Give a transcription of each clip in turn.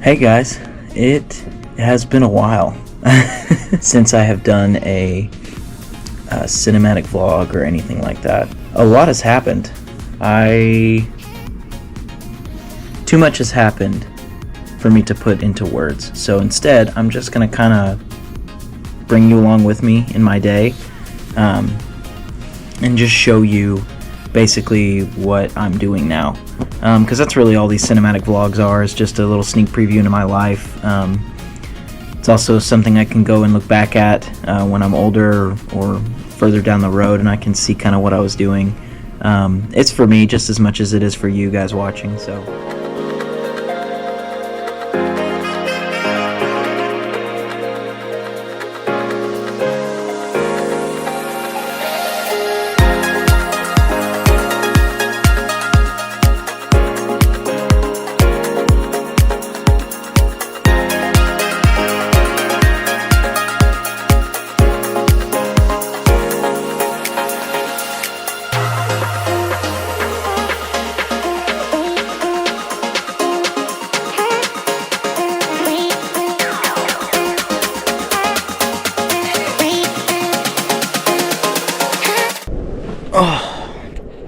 Hey guys, it has been a while since I have done a cinematic vlog or anything like that. A lot has happened. Too much has happened for me to put into words. So instead, I'm just gonna kind of bring you along with me in my day, and just show you basically what I'm doing now. Because that's really all these cinematic vlogs are, is just a little sneak preview into my life. It's also something I can go and look back at when I'm older or further down the road, and I can see kind of what I was doing. It's for me just as much as it is for you guys watching, so...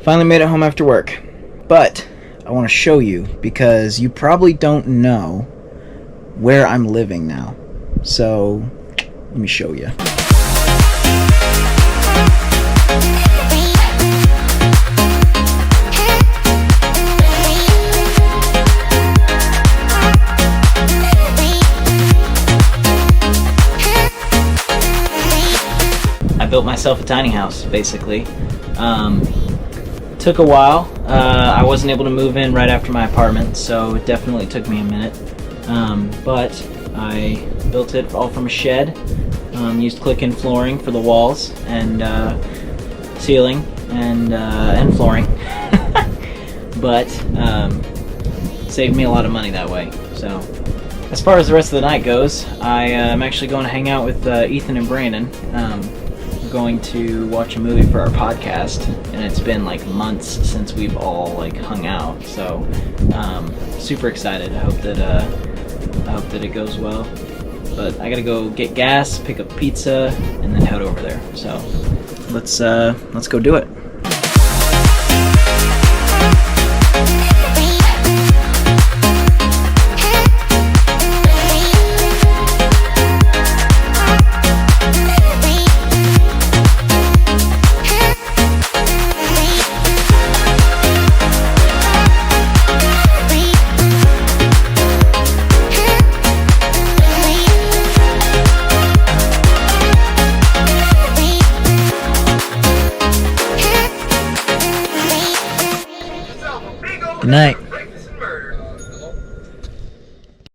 Finally made it home after work, but I want to show you because you probably don't know where I'm living now. So let me show you. I built myself a tiny house, basically. Took a while. I wasn't able to move in right after my apartment, so it definitely took me a minute. But I built it all from a shed. Used click-in flooring for the walls and ceiling and flooring. But saved me a lot of money that way. So as far as the rest of the night goes, I am actually going to hang out with Ethan and Brandon. Going to watch a movie for our podcast, and it's been like months since we've all like hung out, so super excited. I hope that it goes well, but I gotta go get gas, pick up pizza, and then head over there. So let's go do it. Good night.